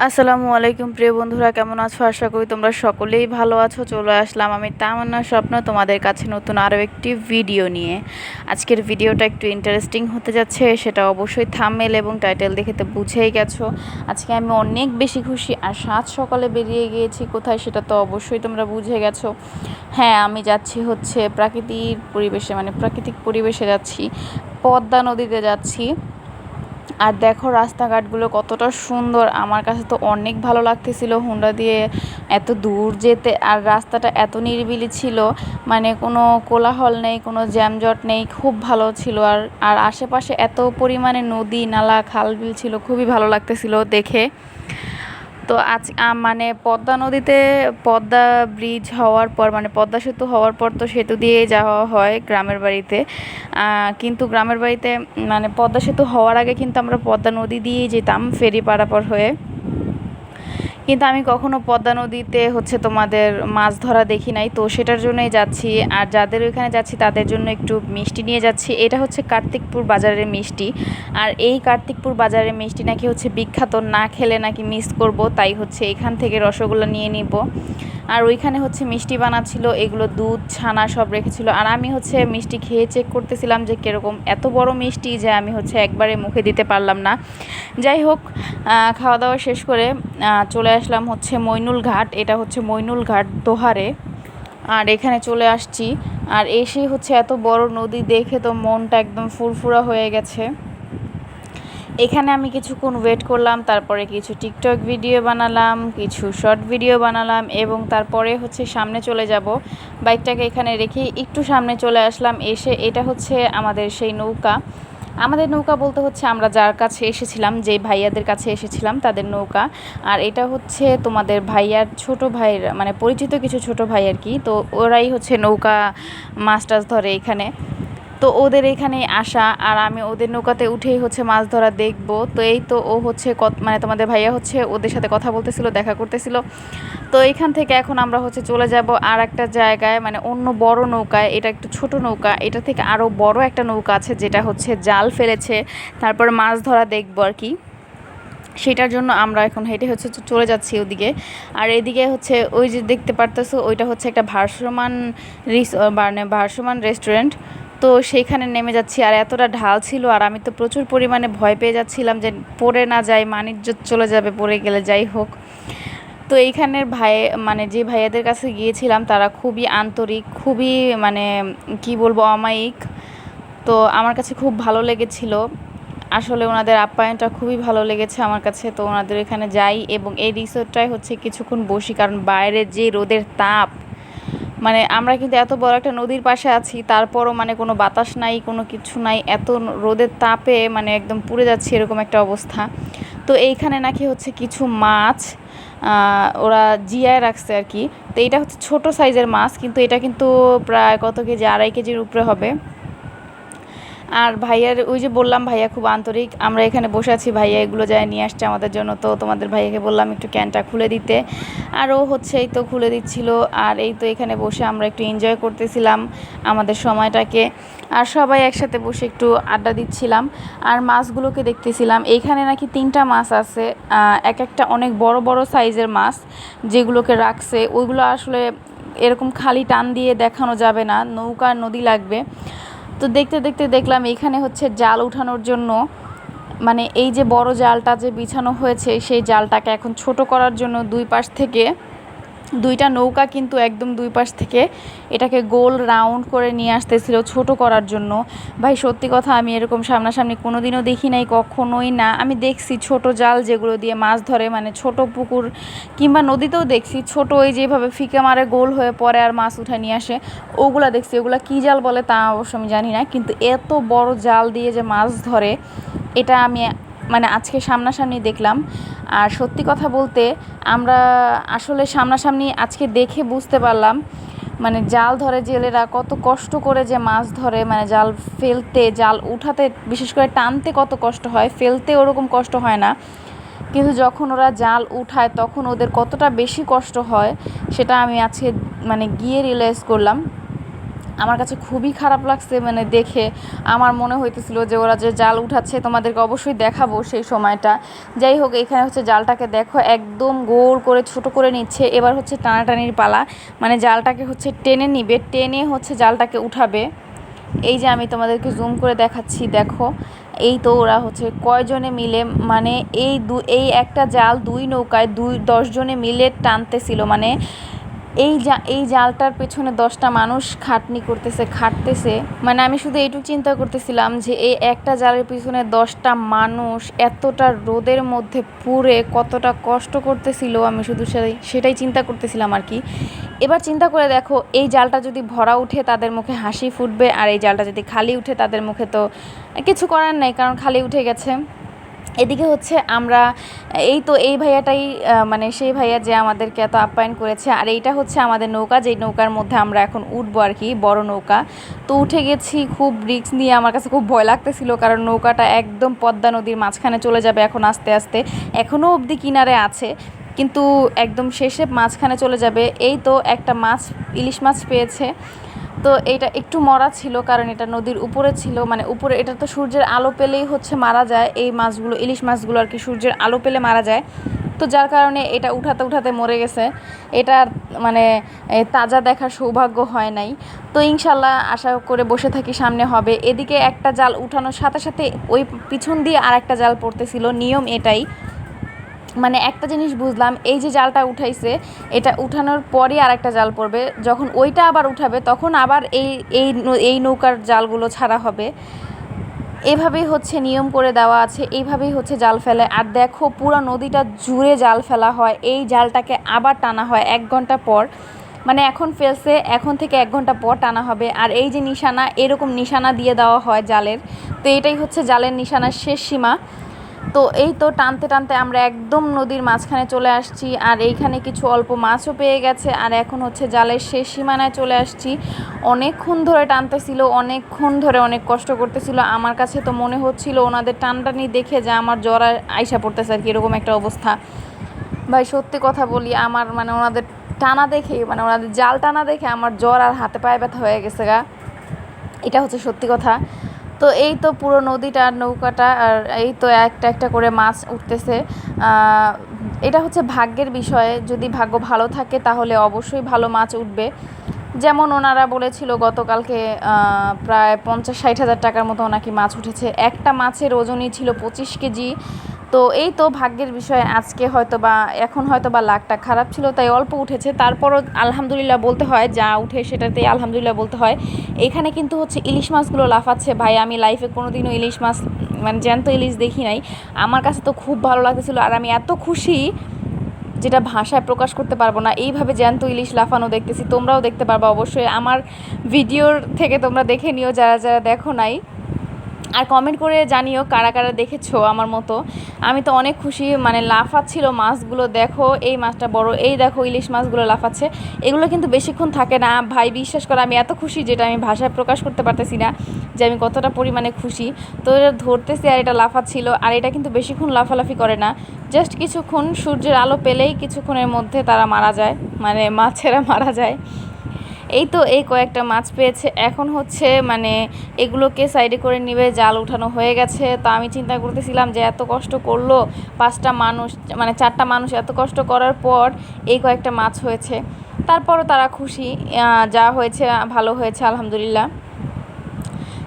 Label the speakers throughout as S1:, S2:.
S1: আসসালামু আলাইকুম প্রিয় বন্ধুরা, কেমন আছো? আশা করি তোমরা সকলেই ভালো আছো। চলে আসলাম আমি তামান্না স্বপ্ন তোমাদের কাছে নতুন আরও একটি ভিডিও নিয়ে। আজকের ভিডিওটা একটু ইন্টারেস্টিং হতে যাচ্ছে, সেটা অবশ্যই থাম্বনেল এবং টাইটেল দেখে তো বুঝেই গেছো। আজকে আমি অনেক বেশি খুশি, আর সাত সকালে বেরিয়ে গিয়েছি কোথায় সেটা তো অবশ্যই তোমরা বুঝে গেছো। হ্যাঁ, আমি যাচ্ছি হচ্ছে প্রাকৃতিক পরিবেশে যাচ্ছি, পদ্মা নদীতে যাচ্ছি। আর দেখো রাস্তাঘাটগুলো কতটা সুন্দর, আমার কাছে তো অনেক ভালো লাগতেছিল হুন্ডা দিয়ে এত দূর যেতে। আর রাস্তাটা এত নিরিবিলি ছিল, মানে কোনো কোলাহল নেই, কোনো জ্যামজট নেই, খুব ভালো ছিল। আর আর আশেপাশে এত পরিমাণে নদী নালা খাল বিল ছিল, খুবই ভালো লাগতেছিল দেখে। তো আজ মানে পদ্মা নদীতে পদ্মা ব্রিজ হওয়ার পর, মানে পদ্মা সেতু হওয়ার পর তো সেতু দিয়েই যাওয়া হয় গ্রামের বাড়িতে। কিন্তু গ্রামের বাড়িতে মানে পদ্মা সেতু হওয়ার আগে কিন্তু আমরা পদ্মা নদী দিয়েই যেতাম ফেরি পারাপার হয়ে। কিন্তু আমি কখনো পদ্মা নদীতে হচ্ছে তোমাদের মাছ ধরা দেখি নাই, তো সেটার জন্যই যাচ্ছি। আর যাদের ওইখানে যাচ্ছি তাদের জন্য একটু মিষ্টি নিয়ে যাচ্ছি। এটা হচ্ছে কার্তিকপুর বাজারের মিষ্টি। আর এই কার্তিকপুর বাজারের মিষ্টি নাকি হচ্ছে বিখ্যাত, না খেলে নাকি মিস করব, তাই হচ্ছে এখান থেকে রসগোল্লা নিয়ে নিব। আর ওইখানে হচ্ছে মিষ্টি বানাচ্ছিল, এগুলো দুধ ছানা সব রেখেছিল। আর আমি হচ্ছে মিষ্টি খেয়ে চেক করতেছিলাম যে কীরকম, এত বড় মিষ্টি যে আমি হচ্ছে একবারে মুখে দিতে পারলাম না। যাই হোক, খাওয়া দাওয়া শেষ করে চলে আসলাম হচ্ছে মইনুল ঘাট। এটা হচ্ছে মইনুল ঘাট দোহারে। আর এখানে চলে আসছি, আর এসেই হচ্ছে এত বড় নদী দেখে তো মনটা একদম ফুরফুরা হয়ে গেছে। এখানে আমি কিছুক্ষণ ওয়েট করলাম, তারপরে কিছু টিকটক ভিডিও বানালাম, কিছু শর্ট ভিডিও বানালাম, এবং তারপরে হচ্ছে সামনে চলে যাব। বাইকটাকে এখানে রেখে একটু সামনে চলে আসলাম। এসে এটা হচ্ছে আমাদের সেই নৌকা। আমাদের নৌকা বলতে হচ্ছে আমরা যার কাছে এসেছিলাম, যে ভাইয়াদের কাছে এসেছিলাম তাদের নৌকা। আর এটা হচ্ছে তোমাদের ভাইয়ার ছোট ভাইয়ের, মানে পরিচিত কিছু ছোট ভাই আর কি। তো ওরাই হচ্ছে নৌকা মাছ টাছ ধরে এখানে। তো ওদের এখানে আসা, আর আমি ওদের নৌকাতে উঠেই হচ্ছে মাছ ধরা দেখবো। তো এই তো ও হচ্ছে মানে তোমাদের ভাইয়া হচ্ছে ওদের সাথে কথা বলতেছিল, দেখা করতেছিল। তো এখান থেকে এখন আমরা হচ্ছে চলে যাব আর একটা জায়গায়, মানে অন্য বড় নৌকায়। এটা একটু ছোট নৌকা, এটা থেকে আরও বড় একটা নৌকা আছে যেটা হচ্ছে জাল ফেলেছে, তারপর মাছ ধরা দেখবো আর কি। সেটার জন্য আমরা এখন হেঁটে হচ্ছে চলে যাচ্ছি ওদিকে। আর এদিকে হচ্ছে ওই যে দেখতে পারতেছো, ওইটা হচ্ছে একটা মানে ভাসমান রেস্টুরেন্ট। তো সেইখানে নেমে যাচ্ছি, আর এতটা ঢাল ছিল, আর আমি তো প্রচুর পরিমাণে ভয় পেয়ে যাচ্ছিলাম যে পড়ে না যাই, মানিজ্জত চলে যাবে পড়ে গেলে। যাই হোক, তো এইখানের মানে যে ভাইয়াদের কাছে গিয়েছিলাম তারা খুবই আন্তরিক, খুবই মানে কি বলবো, অমায়িক। তো আমার কাছে খুব ভালো লেগেছিল, আসলে ওনাদের আপ্যায়নটা খুবই ভালো লেগেছে আমার কাছে। তো ওনাদের এখানে যাই এবং এই রিসোর্টটায় হচ্ছে কিছুক্ষণ বসি, কারণ বাইরে যে রোদের তাপ, মানে আমরা কিন্তু এত বড় একটা নদীর পাশে আছি, তারপরও মানে কোনো বাতাস নাই, কোনো কিছু নাই, এত রোদের তাপে মানে একদম পুড়ে যাচ্ছে এরকম একটা অবস্থা। তো এইখানে নাকি হচ্ছে কিছু মাছ ওরা জিয়ায় রাখছে আর কি। তো এটা হচ্ছে ছোট সাইজের মাছ, কিন্তু এটা কিন্তু প্রায় কত কেজি, 2.5 কেজির উপরে হবে। আর ভাইয়ার ওই যে বললাম, ভাইয়া খুব আন্তরিক। আমরা এখানে বসে আছি, ভাইয়া এগুলো যায় নিয়ে আসছে আমাদের জন্য। তো তোমাদের ভাইয়াকে বললাম একটু ক্যানটা খুলে দিতে, আর ও হচ্ছে এই তো খুলে দিচ্ছিল। আর এই তো এখানে বসে আমরা একটু এনজয় করতেছিলাম আমাদের সময়টাকে, আর সবাই একসাথে বসে একটু আড্ডা দিচ্ছিলাম আর মাছগুলোকে দেখতেছিলাম। এইখানে নাকি 3টা মাছ আছে, এক একটা অনেক বড় বড় সাইজের মাছ যেগুলোকে রাখছে। ওইগুলো আসলে এরকম খালি টান দিয়ে দেখানো যাবে না, নৌকা নদী লাগবে। তো দেখতে দেখতে দেখলাম এখানে হচ্ছে জাল উঠানোর জন্য, মানে এই যে বড় জালটা যে বিছানো হয়েছে সেই জালটাকে এখন ছোট করার জন্য দুই পাশ থেকে 2টা নৌকা কিন্তু একদম দুই পাশ থেকে এটাকে গোল রাউন্ড করে নিয়ে আসতেছিল ছোট করার জন্য। ভাই সত্যি কথা, আমি এরকম সামনাসামনি কোনোদিনও দেখি নাই, কখনোই না। আমি দেখছি ছোট জাল যেগুলো দিয়ে মাছ ধরে, মানে ছোট পুকুর কিংবা নদীতেও দেখছি ছোট, ওই যেভাবে ফিকে মারে গোল হয়ে পড়ে আর মাছ উঠে নিয়ে আসে, ওগুলা দেখছি। ওগুলা কী জাল বলে তা অবশ্য আমি জানি না, কিন্তু এত বড় জাল দিয়ে যে মাছ ধরে এটা আমি মানে আজকে সামনাসামনি দেখলাম। আর সত্যি কথা বলতে, আমরা আসলে সামনাসামনি আজকে দেখে বুঝতে পারলাম মানে জাল ধরে জেলেরা কত কষ্ট করে যে মাছ ধরে, মানে জাল ফেলতে, জাল উঠাতে, বিশেষ করে টানতে কত কষ্ট হয়, ফেলতে ওরকম কষ্ট হয় না, কিন্তু যখন ওরা জাল উঠায় তখন ওদের কতটা বেশি কষ্ট হয় সেটা আমি আজকে মানে গিয়ে রিয়েলাইজ করলাম। আমার কাছে খুবই খারাপ লাগছে, মানে দেখে আমার মনে হইতেছিল যে ওরা যে জাল উঠাচ্ছে তোমাদেরকে অবশ্যই দেখাবো সেই সময়টা। যাই হোক, এখানে হচ্ছে জালটাকে দেখো একদম গোল করে ছোট করে নিচ্ছে। এবার হচ্ছে টানাটানির পালা, মানে জালটাকে হচ্ছে টেনে নিবে, টেনে হচ্ছে জালটাকে উঠাবে। এই যে আমি তোমাদেরকে জুম করে দেখাচ্ছি, দেখো এই তো ওরা হচ্ছে কয়জনে মিলে, মানে এই একটা জাল 2 নৌকায় 10 জনে মিলে টানতেছিল। মানে এই জালটার পেছনে 10টা মানুষ খাটতেছে। মানে আমি শুধু এইটুকু চিন্তা করতেছিলাম যে এই একটা জালের পিছনে 10টা মানুষ এতটা রোদের মধ্যে পুড়ে কতটা কষ্ট করতেছিল, আমি শুধু সেটাই চিন্তা করতেছিলাম আর কি। এবার চিন্তা করে দেখো, এই জালটা যদি ভরা উঠে তাদের মুখে হাসি ফুটবে, আর এই জালটা যদি খালি উঠে তাদের মুখে তো কিছু করার নাই, কারণ খালি উঠে গেছে। এদিকে হচ্ছে আমরা এই ভাইয়াটাই মানে সেই ভাইয়া যে আমাদেরকে এত আপ্যায়ন করেছে। আর এইটা হচ্ছে আমাদের নৌকা, যেই নৌকার মধ্যে আমরা এখন উঠবো আর কি, বড় নৌকা। তো উঠে গেছি, খুব রিস্ক নিয়ে। আমার কাছে খুব ভয় লাগতেছিল, কারণ নৌকাটা একদম পদ্মা নদীর মাঝখানে চলে যাবে এখন আস্তে আস্তে। এখনও অবধি কিনারে আছে, কিন্তু একদম শেষে মাঝখানে চলে যাবে। এই তো একটা ইলিশ মাছ পেয়েছে। তো এটা একটু মরা ছিল, কারণ এটা নদীর উপরে ছিল, মানে উপরে, এটা তো সূর্যের আলো পেলেই হচ্ছে মারা যায় এই মাছগুলো, ইলিশ মাছগুলো আর কি সূর্যের আলো পেলে মারা যায়। তো যার কারণে এটা উঠাতে উঠাতে মরে গেছে। এটা মানে তাজা দেখার সৌভাগ্য হয় নাই। তো ইনশাল্লাহ আশা করে বসে থাকি সামনে হবে। এদিকে একটা জাল উঠানোর সাথে সাথে ওই পিছন দিয়ে আর একটা জাল পড়তেছিল, নিয়ম এটাই। মানে একটা জিনিস বুঝলাম, এই যে জালটা উঠাইছে, এটা উঠানোর পরই আর একটা জাল পড়বে, যখন ওইটা আবার উঠাবে তখন আবার এই নৌকার জালগুলো ছাড়া হবে। এভাবেই হচ্ছে নিয়ম করে দেওয়া আছে, এইভাবেই হচ্ছে জাল ফেলে। আর দেখো পুরো নদীটা জুড়ে জাল ফেলা হয়, এই জালটাকে আবার টানা হয় 1 ঘন্টা পর। মানে এখন ফেলছে, এখন থেকে 1 ঘন্টা পর টানা হবে। আর এই যে নিশানা, এরকম নিশানা দিয়ে দেওয়া হয় জালের। তো এটাই হচ্ছে জালের নিশানার শেষ সীমা। তো এই তো টানতে টানতে আমরা একদম নদীর মাঝখানে চলে আসছি, আর এইখানে কিছু অল্প মাছও পেয়ে গেছে। আর এখন হচ্ছে জালের শেষ সীমানায় চলে আসছি। অনেকক্ষণ ধরে টানতেছিল, অনেকক্ষণ ধরে অনেক কষ্ট করতেছিল। আমার কাছে তো মনে হচ্ছিল ওনাদের টানটানি দেখে যে আমার জ্বর আইসা পড়তেছে আর কি, এরকম একটা অবস্থা। ভাই সত্যি কথা বলি, আমার মানে ওনাদের টানা দেখে, মানে ওনাদের জাল টানা দেখে আমার জ্বর আর হাতে পায়ে ব্যথা হয়ে গেছে গা, এটা হচ্ছে সত্যি কথা। তো এই তো পুরো নদীটা আর নৌকাটা, আর এই তো একটা একটা করে মাছ উঠতেছে। এটা হচ্ছে ভাগ্যের বিষয়ে, যদি ভাগ্য ভালো থাকে তাহলে অবশ্যই ভালো মাছ উঠবে। যেমন ওনারা বলেছিল গতকালকে প্রায় 50-60 হাজার টাকার মতো নাকি মাছ উঠেছে। একটা মাছের ওজনই ছিল 25 কেজি। তো এই তো ভাগ্যের বিষয়, আজকে হয়তো বা এখন হয়তো বা লাকটা খারাপ ছিল তাই অল্প উঠেছে, তারপরও আলহামদুলিল্লাহ বলতে হয়, যা উঠে সেটাতেই আলহামদুলিল্লাহ বলতে হয়। এখানে কিন্তু হচ্ছে ইলিশ মাছগুলো লাফাচ্ছে ভাই, আমি লাইফে কোনোদিনও ইলিশ মাছ মানে জ্যান্ত ইলিশ দেখি নাই। আমার কাছে তো খুব ভালো লাগতেছিলো, আর আমি এত খুশি যেটা ভাষায় প্রকাশ করতে পারবো না। এইভাবে জ্যান্ত ইলিশ লাফানো দেখতেছি, তোমরাও দেখতে পারবা অবশ্যই। আমার ভিডিওর থেকে তোমরা দেখে নিও যারা যারা দেখো নাই, আর কমেন্ট করে জানিও কারা কারা দেখেছো আমার মতো। আমি তো অনেক খুশি, মানে লাফাচ্ছিল মাছগুলো, দেখো এই মাছটা বড়, এই দেখো ইলিশ মাছগুলো লাফাচ্ছে। এগুলো কিন্তু বেশিক্ষণ থাকে না ভাই, বিশ্বাস করো আমি এত খুশি যেটা আমি ভাষায় প্রকাশ করতে পারতেছি না যে আমি কতটা পরিমাণে খুশি। তো এটা ধরতেছি আর এটা লাফাচ্ছিল, আর এটা কিন্তু বেশিক্ষণ লাফালাফি করে না, জাস্ট কিছুক্ষণ সূর্যের আলো পেলেই কিছুক্ষণের মধ্যে তারা মারা যায়, মানে মাছেরা মারা যায়। এই তো এই কয়েকটা মাছ পেয়েছে, এখন হচ্ছে মানে এগুলোকে সাইডে করে নিবে, জাল উঠানো হয়ে গেছে। তো আমি চিন্তা করতেছিলাম যে এত কষ্ট করলো 5টা মানুষ, মানে 4টা মানুষ এত কষ্ট করার পর এই কয়েকটা মাছ হয়েছে, তারপরও তারা খুশি, যা হয়েছে ভালো হয়েছে আলহামদুলিল্লাহ।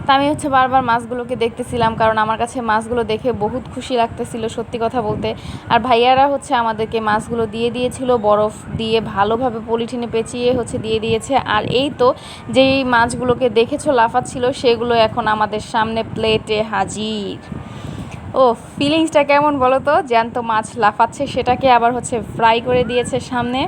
S1: তা আমি হচ্ছে বারবার মাছগুলোকে দেখতেছিলাম, কারণ আমার কাছে মাছগুলো দেখে বহুত খুশি লাগতেছিল সত্যি কথা বলতে। আর ভাইয়ারা হচ্ছে আমাদেরকে মাছগুলো দিয়ে দিয়েছিল, বরফ দিয়ে ভালোভাবে পলিথিনে পেঁচিয়ে হচ্ছে দিয়ে দিয়েছে। আর এই তো যেই মাছগুলোকে দেখেছো লাফাচ্ছিল সেগুলো এখন আমাদের সামনে প্লেটে হাজির। ও ফিলিংসটা কেমন বলো তো, জ্যান্ত মাছ লাফাচ্ছে, সেটাকে আবার হচ্ছে ফ্রাই করে দিয়েছে সামনে।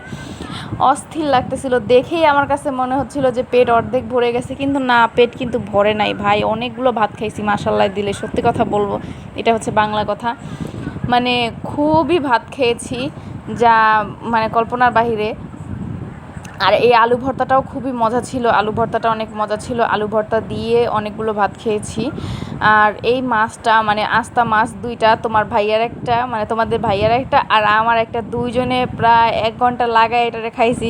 S1: অস্থির লাগতেছিল দেখেই, আমার কাছে মনে হচ্ছিল যে পেট অর্ধেক ভরে গেছে, কিন্তু না, পেট কিন্তু ভরে নাই ভাই, অনেকগুলো ভাত খাইছি মাশাল্লাহ দিলে, সত্যি কথা বলবো, এটা হচ্ছে বাংলা কথা। মানে খুবই ভাত খেয়েছি, যা মানে কল্পনার বাহিরে। আর এই আলু ভর্তাটাও খুবই মজা ছিল, আলু ভর্তাটা অনেক মজা ছিল, আলু ভর্তা দিয়ে অনেকগুলো ভাত খেয়েছি। আর এই মাছটা মানে আস্তা মাছ 2টা, তোমার ভাইয়ার একটা, মানে তোমাদের ভাইয়ার একটা আর আমার একটা, দুইজনে প্রায় 1 ঘন্টা লাগায় এটারে খাইছি।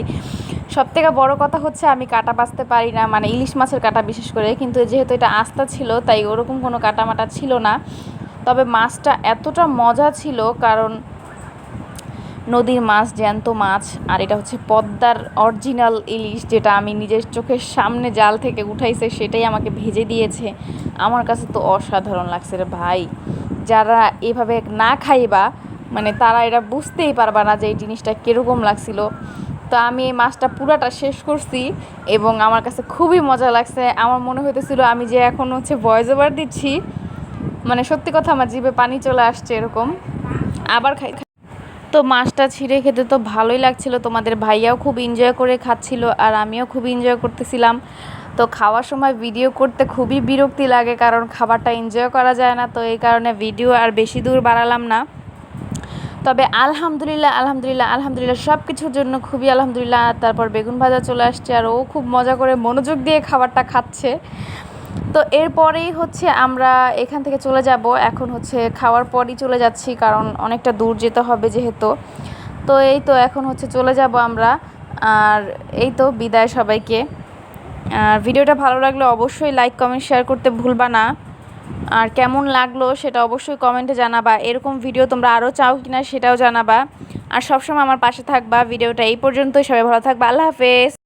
S1: সবথেকে বড় কথা হচ্ছে আমি কাটা বাছতে পারি না, মানে ইলিশ মাছের কাটা বিশেষ করে, কিন্তু যেহেতু এটা আস্তা ছিল তাই ওরকম কোনো কাটামাটা ছিল না। তবে মাছটা এতটা মজা ছিল, কারণ নদীর মাছ, জ্যান্ত মাছ, আর এটা হচ্ছে পদ্মার অরিজিনাল ইলিশ, যেটা আমি নিজের চোখের সামনে জাল থেকে উঠাইছে, সেটাই আমাকে ভেজে দিয়েছে। আমার কাছে তো অসাধারণ লাগছে রে ভাই। যারা এভাবে না খাইবা মানে তারা এটা বুঝতেই পারবা না যে এই জিনিসটা কীরকম লাগছিল। তো আমি এই মাছটা পুরাটা শেষ করছি এবং আমার কাছে খুবই মজা লাগছে। আমার মনে হইতেছিল আমি যে এখন হচ্ছে ভয়েস ওভার দিচ্ছি, মানে সত্যি কথা আমার জিভে পানি চলে আসছে এরকম। আবার খাই। তো মাছটা ছিঁড়ে খেতে তো ভালোই লাগছিল, তোমাদের ভাইয়াও খুব এনজয় করে খাচ্ছিল আর আমিও খুব এনজয় করতেছিলাম। তো খাওয়ার সময় ভিডিও করতে খুবই বিরক্তি লাগে, কারণ খাবারটা এনজয় করা যায় না, তো এই কারণে ভিডিও আর বেশি দূর বাড়ালাম না। তবে আলহামদুলিল্লাহ আলহামদুলিল্লাহ আলহামদুলিল্লাহ সব কিছুর জন্য খুবই আলহামদুলিল্লাহ। তারপর বেগুন ভাজা চলে আসছে আর ও খুব মজা করে মনোযোগ দিয়ে খাবারটা খাচ্ছে। তো এরপরেই হচ্ছে আমরা এখান থেকে চলে যাব, এখন হচ্ছে খাওয়ার পরই চলে যাচ্ছি, কারণ অনেকটা দূর যেতে হবে যেহেতু। তো এই তো এখন হচ্ছে চলে যাব আমরা। আর এই তো বিদায় সবাইকে। আর ভিডিওটা ভালো লাগলে অবশ্যই লাইক কমেন্ট শেয়ার করতে ভুলবা না। আর কেমন লাগলো সেটা অবশ্যই কমেন্টে জানাবা। এরকম ভিডিও তোমরা আরও চাও কিনা সেটাও জানাবা। আর সবসময় আমার পাশে থাকবা। ভিডিওটা এই পর্যন্তই, সবাই ভালো থাকবা। আল্লাহ হাফেজ।